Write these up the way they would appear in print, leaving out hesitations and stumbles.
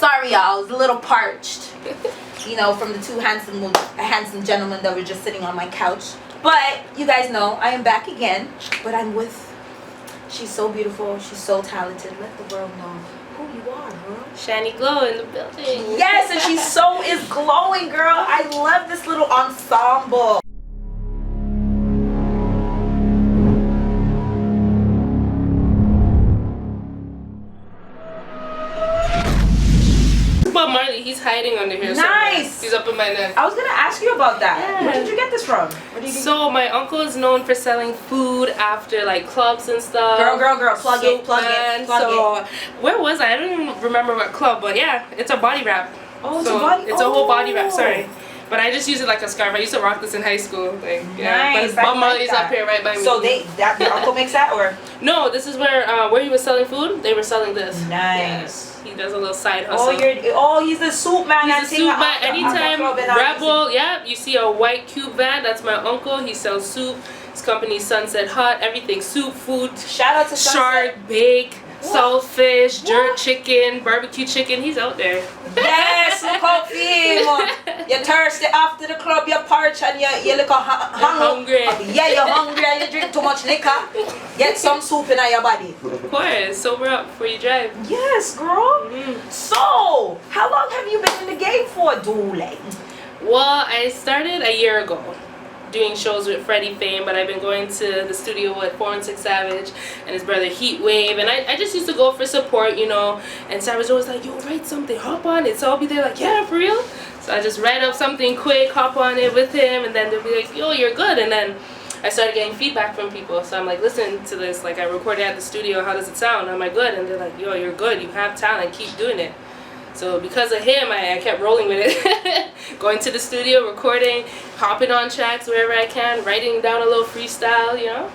Sorry, y'all. I was a little parched. You know, from the two handsome gentlemen that were just sitting on my couch. But you guys know I am back again. But I'm with. She's so beautiful. She's so talented. Let the world know who you are, girl. Shanny Glow in the building. Yes, and she so is glowing, girl. I love this little ensemble. But Marley, he's hiding under here. Nice. Somewhere. He's up in my neck. I was gonna ask you about that. Yeah. Where did you get this from? So my uncle is known for selling food after like clubs and stuff. Girl, plug it. Where was I? I don't even remember what club, but yeah, it's a body wrap. Oh, it's a body. It's a whole body wrap. Sorry. But I just use it like a scarf. I used to rock this in high school. Like, yeah. Nice. But Bob Marley's up here right by me. So your uncle makes that, or? No, this is where he was selling food. They were selling this. Nice. Yeah. He does a little side hustle. He's the soup man. He's a soup man. Anytime Rebel, you see a white cube van, that's my uncle. He sells soup. His company's Sunset Hut. Everything soup, food. Shout out to Shark, bake. Saltfish, jerk chicken, barbecue chicken, he's out there. Yes, look out for him. You're thirsty after the club, you're parched and you look hungry. Yeah, you're hungry and you drink too much liquor. Get some soup in your body. Of course, sober up before you drive. Yes, girl. So, how long have you been in the game for, Dooley? Well, I started a year ago doing shows with Freddie Fame, but I've been going to the studio with 416 Savage and his brother Heatwave, and I just used to go for support, you know, and Savage always like, yo, write something, hop on it. So I'll be there like, yeah, for real? So I just write up something quick, hop on it with him, and then they'll be like, yo, you're good. And then I started getting feedback from people, so I'm like, listen to this, like I recorded at the studio, how does it sound? Am I good? And they're like, yo, you're good, you have talent, keep doing it. So because of him, I kept rolling with it. Going to the studio, recording, hopping on tracks wherever I can, writing down a little freestyle, you know,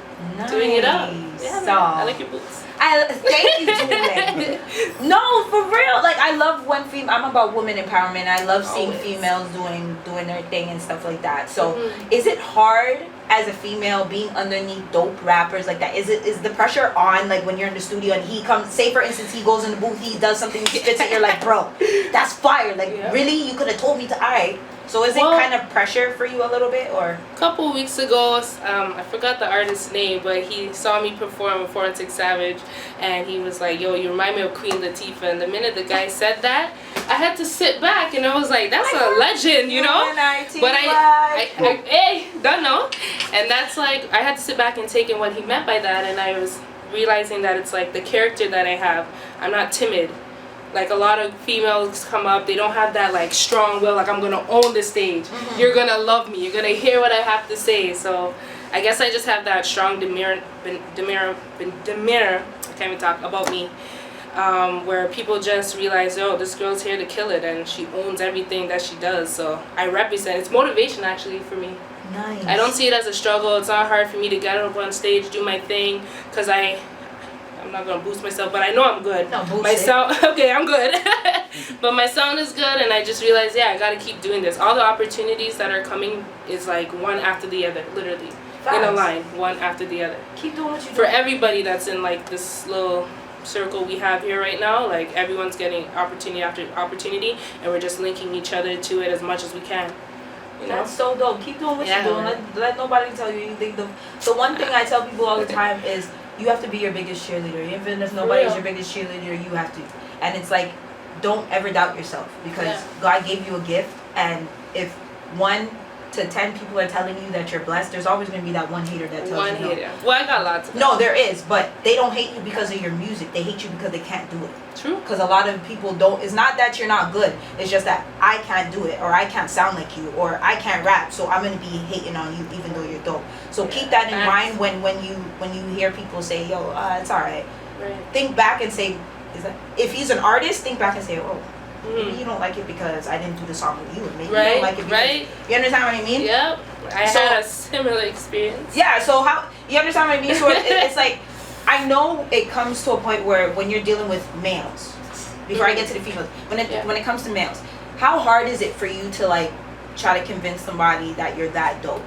doing it up. Yeah, man, I like your boots. Thank you, Julie. No, for real. Like, I love when I'm about women empowerment. I love seeing females doing their thing and stuff like that. So, is it hard as a female being underneath dope rappers like that? Is the pressure on, like when you're in the studio and he comes, say for instance he goes in the booth, he does something, he spits it, you're like, bro, that's fire, like really, you could have told me to. Alright, so is it kind of pressure for you a little bit? Or a couple weeks ago, I forgot the artist's name, but he saw me perform with 416 Savage and he was like, yo, you remind me of Queen Latifah. And the minute the guy said that, I had to sit back and I was like, that's a legend, you know? But I don't know. And that's like, I had to sit back and take in what he meant by that, and I was realizing that it's like the character that I have. I'm not timid. Like a lot of females come up, they don't have that like strong will, like I'm gonna own the stage. You're gonna love me, you're gonna hear what I have to say. So I guess I just have that strong demeanor, I can't even talk, about me. Where people just realize, oh, this girl's here to kill it, and she owns everything that she does. So I represent. It's motivation actually for me. Nice. I don't see it as a struggle. It's not hard for me to get up on stage, do my thing, because I'm not gonna boost myself, but I know I'm good. No, boost my sound, okay, I'm good. But my sound is good, and I just realized, I gotta keep doing this. All the opportunities that are coming is like one after the other, literally. Facts. In a line, one after the other. Keep doing what you do. For everybody that's in like this little circle we have here right now, like everyone's getting opportunity after opportunity, and we're just linking each other to it as much as we can. You know? That's so dope. Keep doing what you're doing. Let nobody tell you anything. The one thing I tell people all the time is you have to be your biggest cheerleader. Even if nobody's your biggest cheerleader, you have to. And it's like, don't ever doubt yourself, because God gave you a gift, and if 1 to 10 people are telling you that you're blessed, there's always going to be that one hater that tells you no. Well, I got lots of them. No, there is, but they don't hate you because of your music. They hate you because they can't do it. True. Because a lot of people don't. It's not that you're not good. It's just that I can't do it, or I can't sound like you, or I can't rap. So I'm going to be hating on you even though you're dope. So keep that in mind when you hear people say, yo, it's all right. Think back and say, if he's an artist, think back and say, oh, maybe you don't like it because I didn't do the song with you. Maybe you don't like it because, you understand what I mean? Yep. I had a similar experience. Yeah, so how, you understand what I mean? So it's like, I know it comes to a point where when you're dealing with males, before I get to the females, when it comes to males, how hard is it for you to like try to convince somebody that you're that dope?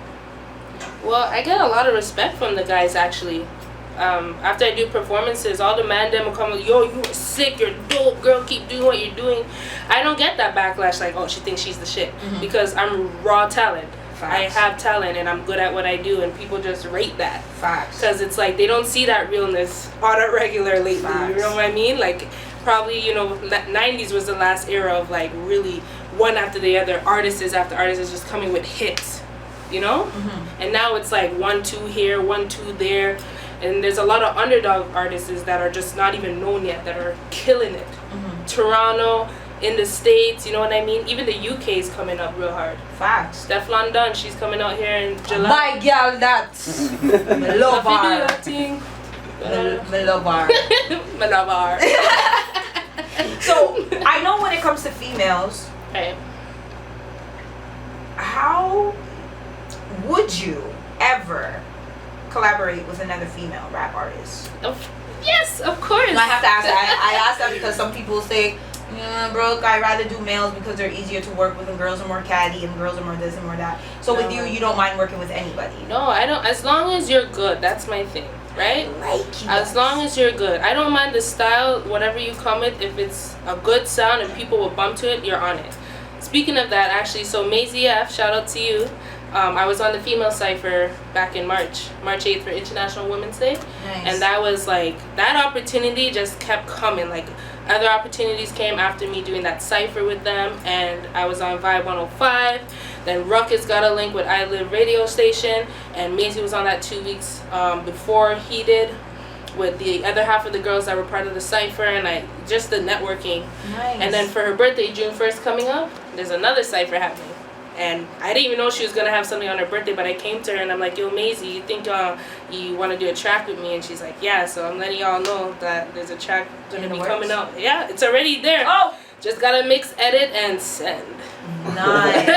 Well, I get a lot of respect from the guys actually. after I do performances, all the man them will come like, yo, you are sick, you're dope, girl, keep doing what you're doing. I don't get that backlash like, oh, she thinks she's the shit, because I'm raw talent. Facts. I have talent and I'm good at what I do, and people just rate that. Facts. Because it's like they don't see that realness on a regular lately. Facts. You know what I mean? Like, probably, you know, 90s was the last era of like really one after the other, artists after artists just coming with hits, you know? And now it's like 1, 2 here, 1, 2 there. And there's a lot of underdog artists that are just not even known yet that are killing it. Toronto, in the States, you know what I mean? Even the UK is coming up real hard. Facts. Stefflon Dunn, she's coming out here in July. My girl, that's my love her. My love her. My love her. So, I know when it comes to females, right, how would you ever collaborate with another female rap artist? Yes, of course. No, I have to ask that. I ask that because some people say, yeah, bro, I'd rather do males because they're easier to work with, and girls are more catty, and girls are more this and more that. So with you don't mind working with anybody? No, I don't. As long as you're good, that's my thing, right? As long as you're good. I don't mind the style, whatever you come with. If it's a good sound and people will bump to it, you're on it. Speaking of that, actually, so Maisie F, shout out to you. I was on the female cypher back in March 8th for International Women's Day. Nice. And that was like, that opportunity just kept coming. Like, other opportunities came after me doing that cypher with them, and I was on Vibe 105. Then Ruckus got a link with I Live radio station, and Maisie was on that 2 weeks before he did, with the other half of the girls that were part of the cypher, and just the networking. Nice. And then for her birthday, June 1st coming up, there's another cypher happening. And I didn't even know she was going to have something on her birthday, but I came to her and I'm like, yo, Maisie, you think you want to do a track with me? And she's like, yeah. So I'm letting y'all know that there's a track going to be coming out. Yeah, it's already there. Oh! Just got to mix, edit, and send. Nice.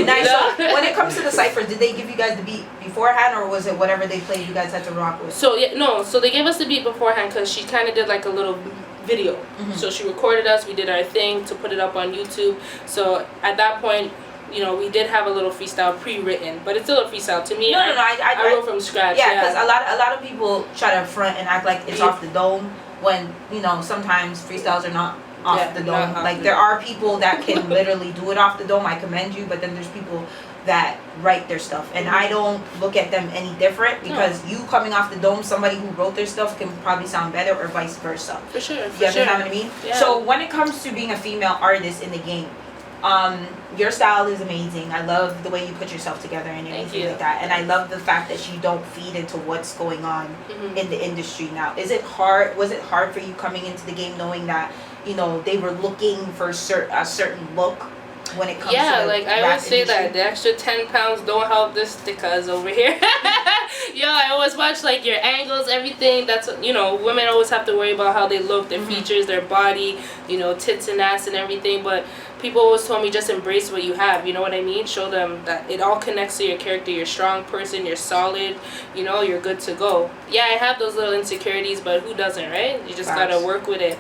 Nice. So when it comes to the cyphers, did they give you guys the beat beforehand, or was it whatever they played you guys had to rock with? So, yeah, no. So they gave us the beat beforehand because she kind of did like a little video. So she recorded us, we did our thing to put it up on YouTube. So at that point, you know, we did have a little freestyle pre-written, but it's still a freestyle to me. No, I wrote from scratch. Yeah, because a lot of people try to front and act like it's off the dome, when, you know, sometimes freestyles are not off the dome. Like, there are people that can literally do it off the dome. I commend you, but then there's people that write their stuff, and I don't look at them any different, because you coming off the dome, somebody who wrote their stuff can probably sound better, or vice versa. For sure. You understand what I mean? Yeah. So when it comes to being a female artist in the game, your style is amazing. I love the way you put yourself together and everything like that, and I love the fact that you don't feed into what's going on in the industry now. Was it hard for you coming into the game knowing that, you know, they were looking for a certain look when it comes to the like I always say that the extra 10 pounds don't help this stickers over here. Yo, I always watch like your angles, everything. That's, you know, women always have to worry about how they look, their features, their body, you know, tits and ass and everything. But people always told me just embrace what you have, you know what I mean? Show them that it all connects to your character. You're a strong person, you're solid, you know, you're good to go. Yeah, I have those little insecurities, but who doesn't, right? You just gotta work with it.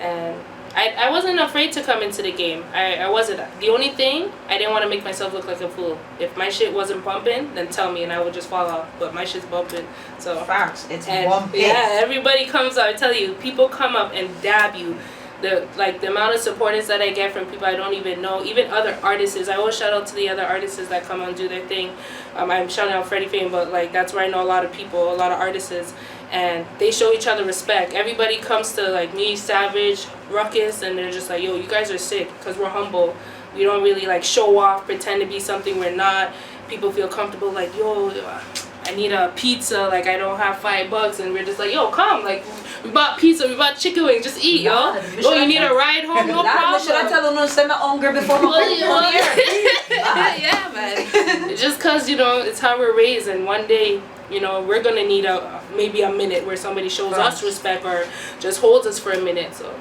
And I wasn't afraid to come into the game. I wasn't. The only thing, I didn't want to make myself look like a fool. If my shit wasn't bumping, then tell me and I would just fall off. But my shit's bumping. So facts. It's bumping. Yeah, everybody comes up. I tell you, people come up and dab you. The amount of supporters that I get from people I don't even know, even other artists. I always shout out to the other artists that come and do their thing. I'm shouting out Freddie Fame, but like that's where I know a lot of people, a lot of artists, and they show each other respect. Everybody comes to like me, Savage, Ruckus, and they're just like, yo, you guys are sick, because we're humble. We don't really like show off, pretend to be something we're not. People feel comfortable like, yo, I need a pizza, like I don't have $5, and we're just like, yo, come, like we bought pizza, we bought chicken wings, just eat, yo. Oh, you need a ride home, no problem. Should I tell them no, send my own girl before my yeah, man. Just cause, you know, it's how we're raised, and one day, you know, we're gonna need maybe a minute where somebody shows us respect or just holds us for a minute. So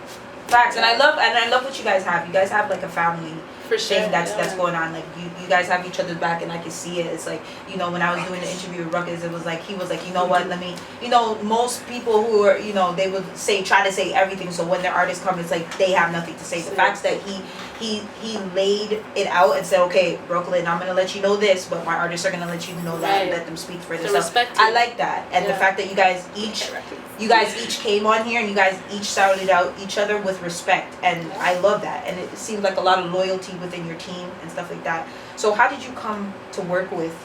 facts. And I love what you guys have. You guys have like a family for sure thing that's going on. Like you guys have each other's back, and I can see it. It's like, you know, when I was doing the interview with Ruckus, it was like, he was like, you know what, let me, you know, most people who are, you know, they would try to say everything, so when their artists come, it's like they have nothing to say. The fact that he laid it out and said, okay, Brooklyn, I'm gonna let you know this, but my artists are gonna let you know that, and let them speak for themselves. I like that, and the fact that you guys each came on here and you guys each shouted out each other with respect, and I love that, and it seems like a lot of loyalty within your team and stuff like that. So how did you come to work with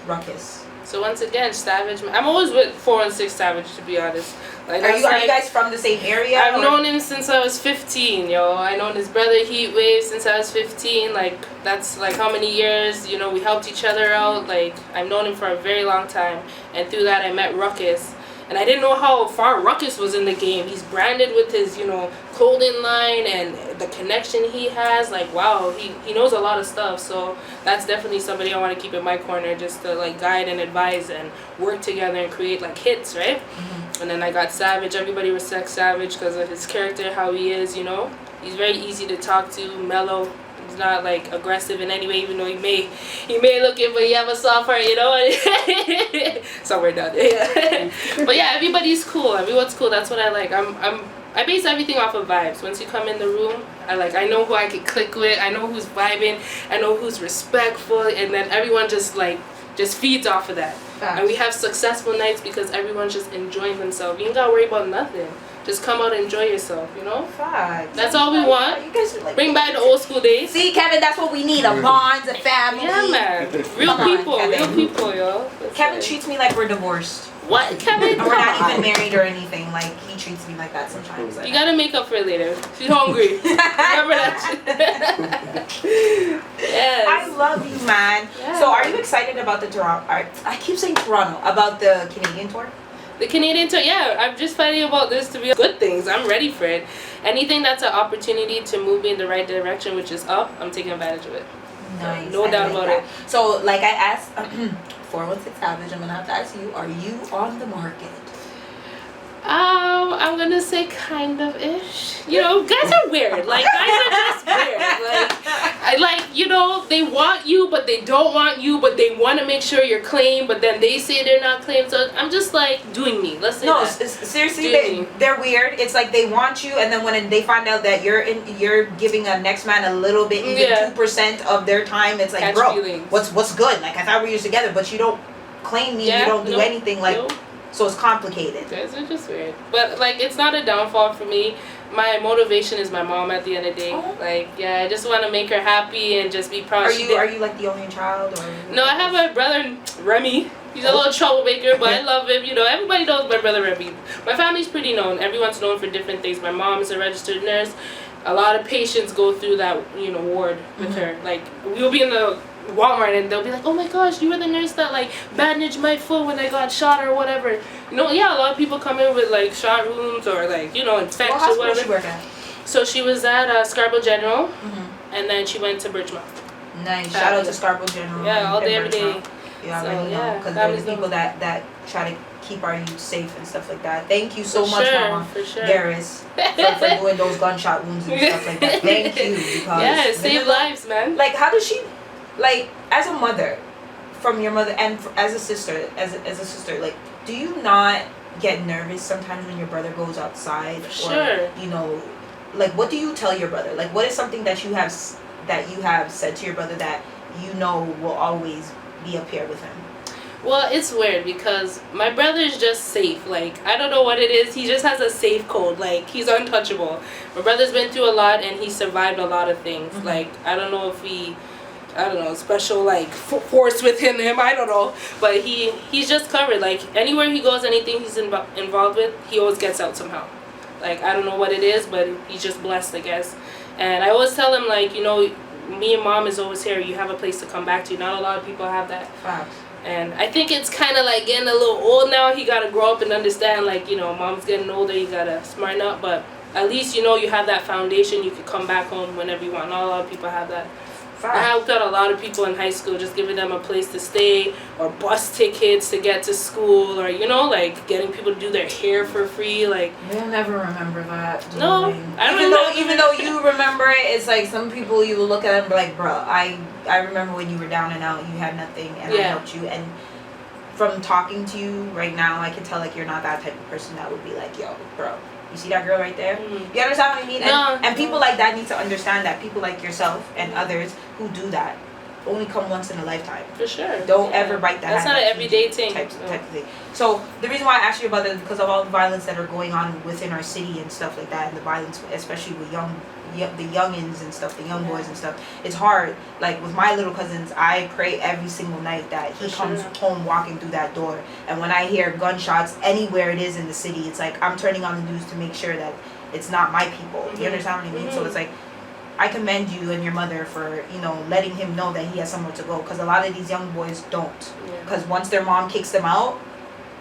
Ruckus? So once again, Savage. I'm always with 416 Savage, to be honest. Like, are you guys from the same area? I've known him since I was 15, yo. I known his brother Heatwave since I was 15. Like, that's like how many years, you know, we helped each other out. Like, I've known him for a very long time, and through that I met Ruckus. And I didn't know how far Ruckus was in the game. He's branded with his, you know, clothing line and the connection he has. Like, wow, he knows a lot of stuff. So that's definitely somebody I want to keep in my corner, just to like guide and advise and work together and create like hits, right? Mm-hmm. And then I got Savage. Everybody respects Savage because of his character, how he is, you know. He's very easy to talk to, mellow. He's not like aggressive in any way, even though he may look it, but he have a soft heart, you know. Somewhere down there. Yeah. But yeah, everybody's cool. Everyone's cool. That's what I like. I base everything off of vibes. Once you come in the room, I know who I can click with. I know who's vibing. I know who's respectful, and then everyone just feeds off of that. Facts. And we have successful nights because everyone's just enjoying themselves. You ain't gotta worry about nothing. Just come out and enjoy yourself, you know? Facts. That's all we want. You guys are like, bring back the old school days. See, Kevin, that's what we need. A bond, a family. Yeah, man. Real people, yo. Kevin treats me like we're divorced. What, Kevin? We're not even married or anything. Like, he treats me like that sometimes. You gotta make up for it later. She's hungry. Remember that shit. Yes. I love you, man. Yeah. So, are you excited about the Toronto? I keep saying Toronto. About the Canadian tour? The Canadian tour, yeah. I'm just fighting about this to be good things. I'm ready for it. Anything that's an opportunity to move me in the right direction, which is up, I'm taking advantage of it. Nice. No doubt about it. So, like I asked, 416 Savage, I'm gonna have to ask you: are you on the market? I'm gonna say kind of ish. You know, guys are weird. Like, guys are just weird. You know, they want you, but they don't want you, but they want to make sure you're clean, but then they say they're not clean. So I'm just like doing me. Let's say that. Seriously, they're weird. It's like they want you, and then when they find out that you're giving a next man a little bit, even 2% of their time, it's like, catch bro, feelings. What's good? Like, I thought we were together, but you don't claim me. You don't do anything. Like. Nope. So it's complicated. Guys are just weird. But, like, it's not a downfall for me. My motivation is my mom at the end of the day. Oh. Like, yeah, I just want to make her happy and just be proud. Are you like the only child? Or no, I have my brother, Remy. He's a little troublemaker, but I love him. You know, everybody knows my brother Remy. My family's pretty known. Everyone's known for different things. My mom is a registered nurse. A lot of patients go through that, you know, ward with her. Like, we'll be in the Walmart and they'll be like, oh my gosh, you were the nurse that like bandaged my foot when I got shot or whatever. You know, yeah, a lot of people come in with like shot wounds or like, you know, infections or whatever. What hospital did she work at? So she was at Scarborough General, and then she went to Birchmount. Nice. Shout out to Scarborough General. Yeah, all day, every day. You already know, because there's people that try to keep our youth safe and stuff like that. Thank you so much, Mama Garris, for doing those gunshot wounds and stuff like that. Thank you, because save lives, man. Like, how does she, like, as a mother, from your mother, and as a sister, like, do you not get nervous sometimes when your brother goes outside? Or, you know, like, what do you tell your brother? Like, what is something that you have said to your brother that you know will always be up here with him? Well, it's weird because my brother's just safe. Like, I don't know what it is. He just has a safe code. Like, he's untouchable. My brother's been through a lot and he survived a lot of things. Mm-hmm. Like, I don't know if special, like, force within him. I don't know. But he's just covered. Like, anywhere he goes, anything he's involved with, he always gets out somehow. Like, I don't know what it is, but he's just blessed, I guess. And I always tell him, like, you know, me and mom is always here. You have a place to come back to. Not a lot of people have that. Facts. And I think it's kind of like getting a little old now. He got to grow up and understand, like, you know, mom's getting older. You got to smarten up. But at least, you know, you have that foundation. You can come back home whenever you want. Not a lot of people have that. I helped out a lot of people in high school, just giving them a place to stay or bus tickets to get to school, or, you know, like getting people to do their hair for free. Like, you'll never remember that. No, I don't know. even though you remember it, it's like some people you will look at and be like, bro, I remember when you were down and out, you had nothing, and I helped you. And from talking to you right now, I can tell like you're not that type of person that would be like, yo, bro, you see that girl right there? You understand what I mean? And people like that need to understand that people like yourself and others who do that only come once in a lifetime. For sure. Don't ever bite that. That's not an everyday thing. Type of thing. So the reason why I asked you about that is because of all the violence that are going on within our city and stuff like that, and the violence, especially with the youngins and stuff, the young boys and stuff. It's hard. Like with my little cousins, I pray every single night that he comes home walking through that door, and when I hear gunshots anywhere it is in the city, it's like I'm turning on the news to make sure that it's not my people. You understand what I mean? So it's like, I commend you and your mother for, letting him know that he has somewhere to go, because a lot of these young boys don't. Because once their mom kicks them out,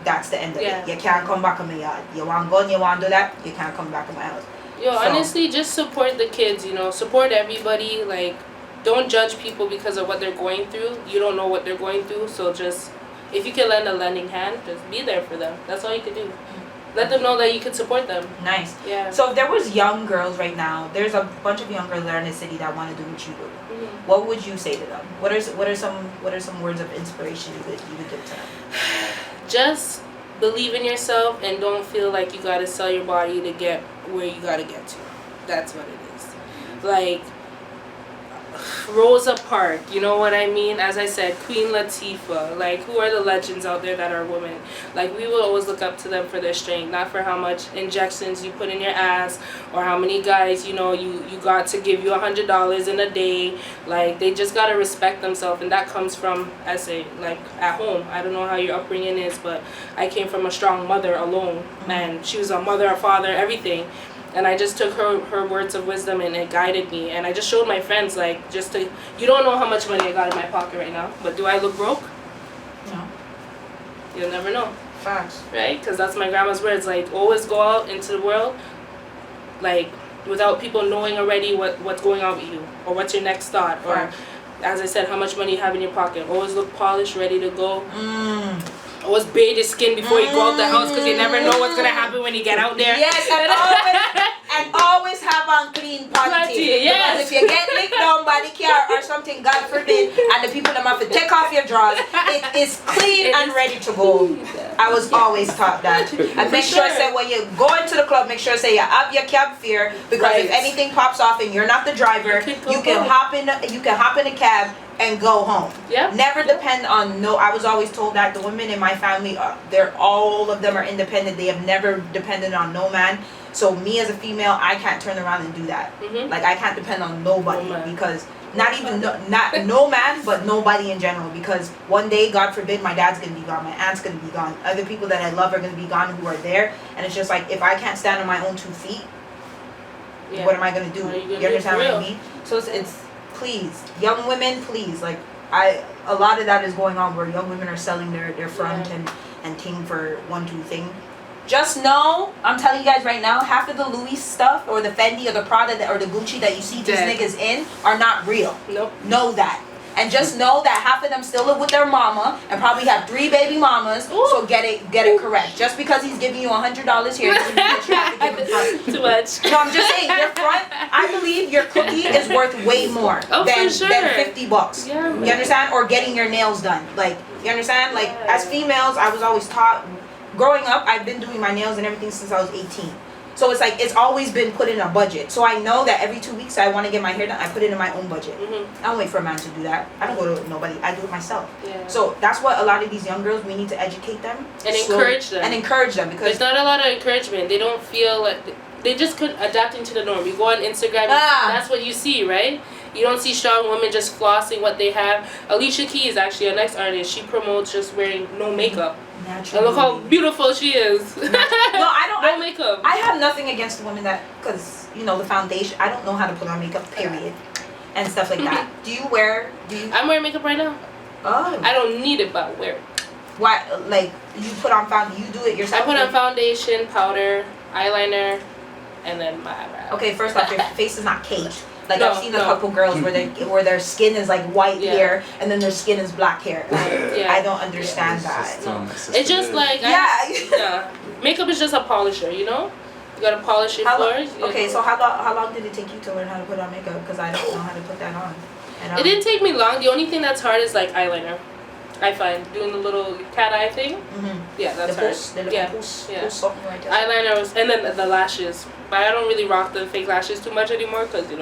that's the end of it. You can't come back in my yard. You want gun, you want to do that, you can't come back in my house. Honestly, just support the kids, support everybody. Like, don't judge people because of what they're going through. You don't know what they're going through, so just, if you can lend a lending hand, just be there for them. That's all you can do. Let them know that you can support them. Nice. Yeah. So if there was young girls right now, there's a bunch of young girls that are in the city that want to do what you do. What would you say to them? What are some words of inspiration you would give to them? Just believe in yourself and don't feel like you gotta sell your body to get where you gotta get to. That's what it is. Like Rosa Parks, you know what I mean? As I said, Queen Latifah, like, who are the legends out there that are women? Like, we will always look up to them for their strength, not for how much injections you put in your ass or how many guys, you got to give you $100 in a day. Like, they just gotta respect themselves, and that comes from, I say, like, at home. I don't know how your upbringing is, but I came from a strong mother alone, and she was a mother, a father, everything. And I just took her words of wisdom, and it guided me. And I just showed my friends, like, you don't know how much money I got in my pocket right now, but do I look broke? No. You'll never know. Facts. Right? Because that's my grandma's words. Like, always go out into the world, like, without people knowing already what's going on with you, or what's your next thought, or, as I said, how much money you have in your pocket. Always look polished, ready to go. Always bathe your skin before you go out the house, because you never know what's going to happen when you get out there. Yes, and always have on clean panty. Yes. Because if you get licked down by the car or something, God forbid, and the people them have to take off your drawers, it is clean and ready to go. I was always taught that. And make sure say when you go into the club, make sure say you have your cab fare, because if anything pops off and you're not the driver, you can hop in a cab and go home. Never depend on I was always told that the women in my family, all of them are independent. They have never depended on no man. So me as a female, I can't turn around and do that. Like, I can't depend on nobody, because not no man, but nobody in general, because one day, God forbid, my dad's gonna be gone, my aunt's gonna be gone, other people that I love are gonna be gone who are there, and it's just like, if I can't stand on my own 2 feet, what am I gonna do? You understand what I mean? So it's please, young women, please, like, a lot of that is going on where young women are selling their front and ting for 1-2 thing. Just know, I'm telling you guys right now, half of the Louis stuff or the Fendi or the Prada or the Gucci that you see these niggas in are not real. Nope. Know that. And just know that half of them still live with their mama and probably have 3 baby mamas. Ooh. So get it correct. Just because he's giving you $100 here doesn't mean that you have to give him front. Too much. No, I'm just saying, your front, I believe your cookie is worth way more than $50. Yeah, you understand? Or getting your nails done. Like, you understand? Like, as females, I was always taught, growing up, I've been doing my nails and everything since I was 18. So it's like, it's always been put in a budget. So I know that every 2 weeks I want to get my hair done, I put it in my own budget. I don't wait for a man to do that. I don't go to nobody. I do it myself. So that's what a lot of these young girls, we need to educate them. And encourage them. And encourage them, because there's not a lot of encouragement. They don't feel like, they just couldn't adapt into the norm. You go on Instagram, that's what you see, right? You don't see strong women just flossing what they have. Alicia Keys, actually, our next artist, she promotes just wearing no makeup. Naturally. And look how beautiful she is. No, I don't. No makeup. I have nothing against women that, because, the foundation, I don't know how to put on makeup, period. And stuff like that. I'm wearing makeup right now. Oh. I don't need it, but I wear it. Why, like, you put on you do it yourself? I put on foundation, powder, eyeliner, and then my eyebrow. Okay, first off, your face is not caged. Like, I've seen a couple girls where their skin is like white hair and then their skin is black hair. I don't understand that. It's just like makeup is just a polisher, You gotta polish your floors. Okay, so how long did it take you to learn how to put on makeup? Because I don't know how to put that on. It didn't take me long. The only thing that's hard is like eyeliner. I find doing the little cat eye thing. Mm-hmm. Yeah, that's hard. Yeah. Right there. Eyeliner was, and then the lashes. But I don't really rock the fake lashes too much anymore because your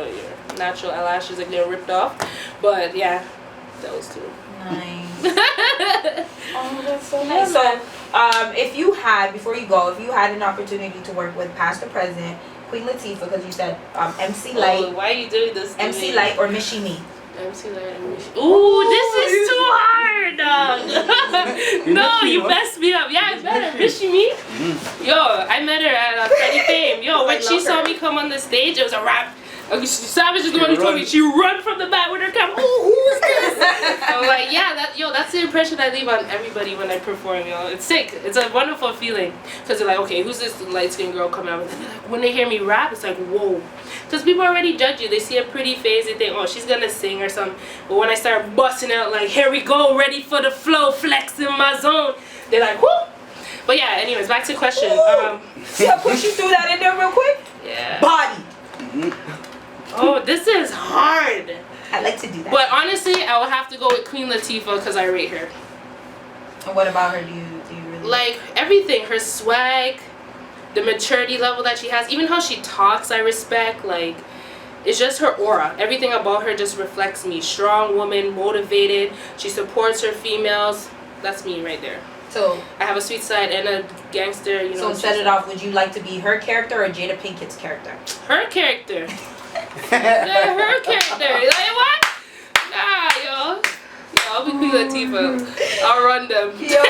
natural eyelashes are getting ripped off. But yeah, those two. Nice. Oh, that's so nice. So, if you had an opportunity to work with past or present Queen Latifah, because you said MC Light. Why are you doing this? MC Light or Michie Mee? MC Light and Michie. Ooh, this is too hard, dog. No, you messed me up. Yeah, it's better. Michie Mee. Yo, I met her at Freddie Fame. Yo, when she saw me come on the stage, it was a rap. Savage is the one who told me she run from the back with her camera. Who's this? I'm like, yeah, that's the impression I leave on everybody when I perform. It's sick. It's a wonderful feeling because they're like, okay, who's this light skinned girl coming out? And then like, when they hear me rap, it's like, whoa, because people already judge you. They see a pretty face, they think, oh, she's gonna sing or something. But when I start busting out, like, here we go, ready for the flow, flex in my zone, they're like, whoo. But yeah, anyways, back to the question. See how quick she threw that in there real quick? Yeah. Body. Oh, this is hard. I like to do that. But honestly, I will have to go with Queen Latifah because I rate her. And what about her do you really like? Everything, her swag, the maturity level that she has, even how she talks, I respect. Like, it's just her aura. Everything about her just reflects me. Strong woman, motivated. She supports her females. That's me right there. So I have a sweet side and a gangster. So set it off. Would you like to be her character or Jada Pinkett's character? Her character. Yeah, her character. Like what? Nah, yo. I'll be Queen Latifah. I'll run them. Yo,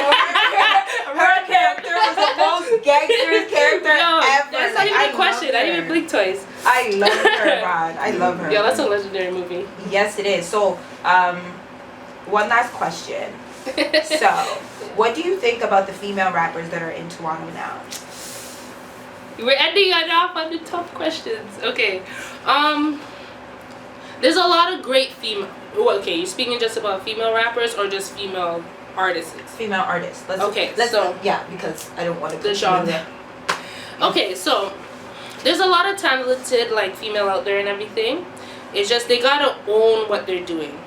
her character was the most gangster character ever. That's not even a question. I didn't even blink twice. I love her, Ron. I love her. Yeah, that's a legendary movie. Yes, it is. So, one last question. So, what do you think about the female rappers that are in Toronto now? We're ending it off on the tough questions. Okay. There's a lot of great female. Okay, you're speaking just about female rappers or just female artists? Female artists. Yeah, because I don't want to. The genre. Okay, so there's a lot of talented like female out there and everything. It's just they gotta own what they're doing.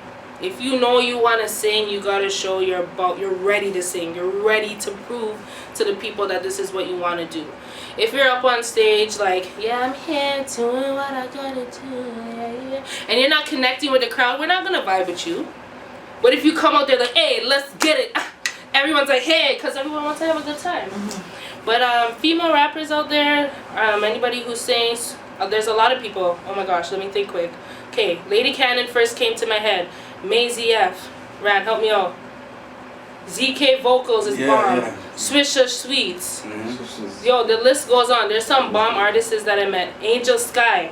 If you know you want to sing, you gotta show you're ready to sing. You're ready to prove to the people that this is what you want to do. If you're up on stage like, yeah, I'm here doing what I gotta do, yeah, and you're not connecting with the crowd, we're not gonna vibe with you. But if you come out there like, hey, let's get it, everyone's like, hey, because everyone wants to have a good time. Mm-hmm. But female rappers out there, anybody who sings, there's a lot of people. Oh my gosh, let me think quick. Okay, Lady Cannon first came to my head. Maisie F. Ran, help me out. ZK Vocals is bomb. Yeah. Swisher Sweets. Mm-hmm. Yo, the list goes on. There's some bomb artists that I met. Angel Sky.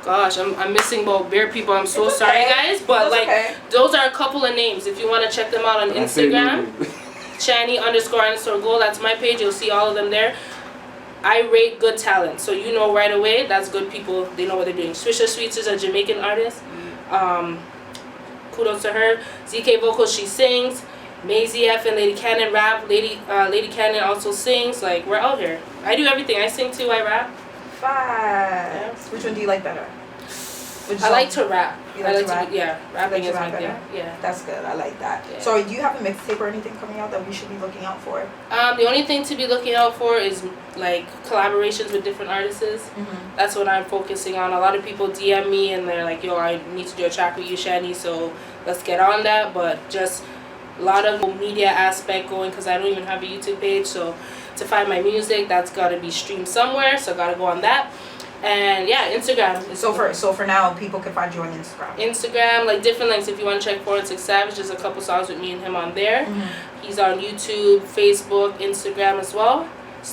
Gosh, I'm missing both bear people. I'm so sorry, guys. But those are a couple of names. If you want to check them out on Instagram, Shanny__Glow. That's my page. You'll see all of them there. I rate good talent, so you know right away that's good people. They know what they're doing. Swisher Sweets is a Jamaican artist. Kudos to her. ZK Vocals, she sings. Maisie F and Lady Cannon rap. Lady Cannon also sings. Like, we're out here. I do everything. I sing too. I rap. Yeah. Which one do you like better? I like to rap. You like to rap? Rapping is my thing. Yeah. That's good. I like that. Yeah. So, do you have a mixtape or anything coming out that we should be looking out for? The only thing to be looking out for is like collaborations with different artists. Mm-hmm. That's what I'm focusing on. A lot of people DM me and they're like, yo, I need to do a track with you, Shanny, so let's get on that. But just a lot of media aspect going because I don't even have a YouTube page. So to find my music, that's got to be streamed somewhere. So got to go on that. And yeah, Instagram. So for now, people can find you on Instagram. Instagram, like different links. If you want to check 416 Savage, there's a couple songs with me and him on there. Mm-hmm. He's on YouTube, Facebook, Instagram as well.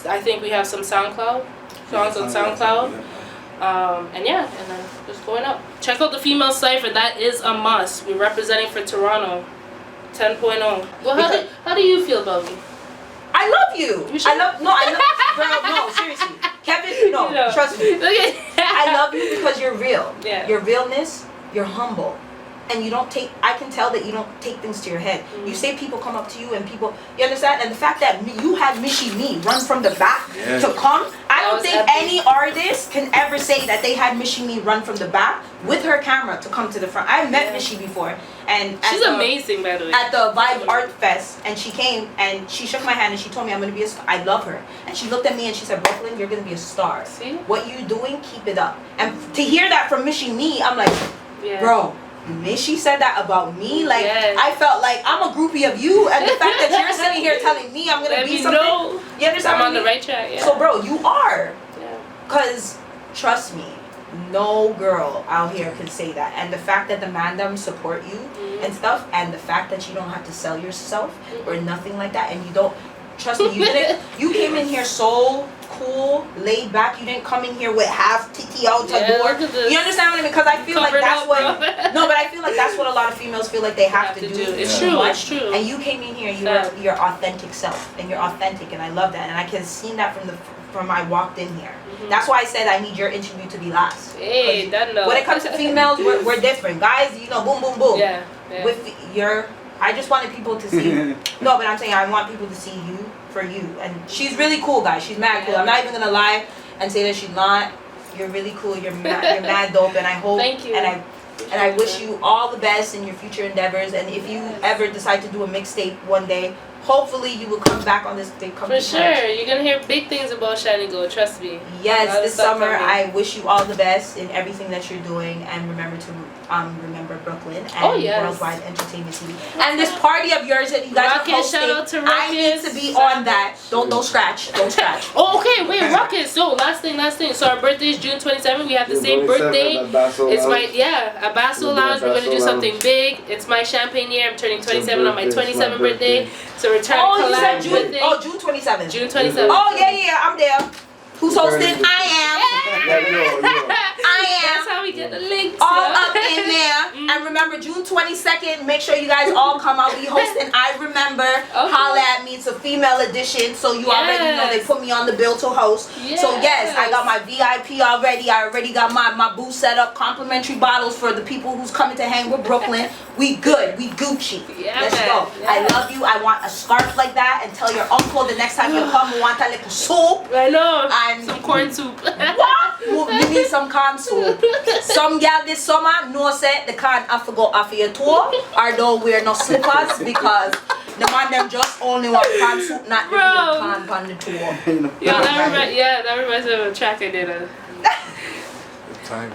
I think we have some SoundCloud songs on SoundCloud. And then just going up. Check out the female cipher. That is a must. We're representing for Toronto 10.0. Well, how do you feel about me? I love you. Girl, no, seriously. Kevin, trust me. I love you because you're real. Yeah. Your realness, you're humble. and you don't take, I can tell that you don't take things to your head. You say people come up to you and people, you understand? And the fact that you had Michie Mee run from the back to come, I don't think any artist can ever say that they had Michie Mee run from the back with her camera to come to the front. I've met Michie before, and she's amazing, by the way. At the Vibe Art Fest, and she came and she shook my hand and she told me I'm gonna be a star. I love her, and she looked at me and she said, Brooklyn, you're gonna be a star. See? What you doing, keep it up. And to hear that from Michie Mee, I'm like, bro. Michie said that about me. Like I felt like I'm a groupie of you, and the fact that you're sitting here telling me I'm gonna be something. You understand? I'm on the right track. Yeah. So, bro, you are. Cause trust me, no girl out here can say that. And the fact that the mandem support you and stuff, and the fact that you don't have to sell yourself or nothing like that, and you don't. Trust me, you didn't. You came in here so cool, laid back. You didn't come in here with half titty out the door. You understand what I mean? Because I feel like that's what. No, but I feel like that's what a lot of females feel like they have to do. It's true. It's true. And you came in here, your authentic self, and you're authentic, and I love that, and I can see that from I walked in here. That's why I said I need your interview to be last. Hey, that no. When it comes to females, we're different. Guys, you know, boom, boom, boom. Yeah. With your. I just wanted people to see. No, but I'm saying I want people to see you for you. And she's really cool, guys. She's mad cool. I'm not even gonna lie and say that she's not. You're really cool. You're mad dope. And I hope. Thank you. And I wish you all the best in your future endeavors. And if you ever decide to do a mixtape one day, hopefully you will come back on this big company. For sure. You're gonna hear big things about Shanny Glow. Trust me. Yes, this summer I wish you all the best in everything that you're doing, and remember to remember Brooklyn and Worldwide Entertainment TV. And this party of yours that you guys are hosting, shout out to Ruckus. I need to be on that. Don't scratch. Don't scratch. Oh, okay, wait, Ruckus. So last thing. So our birthday is June 27th. We have the same birthday. It's my Abasso Lounge. We're gonna do something big. It's my champagne year. I'm turning 27 on my 27th birthday. So return collab. June 27th. June 27th. Oh yeah, I'm there. Who's hosting? I am. I am. That's how we get the links. All up in there. And remember, June 22nd, make sure you guys all come out. We hosting I Remember. Holla at me. It's a female edition. So you already know they put me on the bill to host. So yes, I got my VIP already. I already got my booth set up. Complimentary bottles for the people who's coming to hang with Brooklyn. We good. We Gucci. Let's go. I love you. I want a scarf like that. And tell your uncle the next time you come, we want a little soup. I know. Some corn soup. What? You need some corn soup. Some gal this summer know say the can't have to go off your toe or don't wear no slippers because the man them just only want corn soup, not the real corn on the toe. That reminds me of a track I did. Time.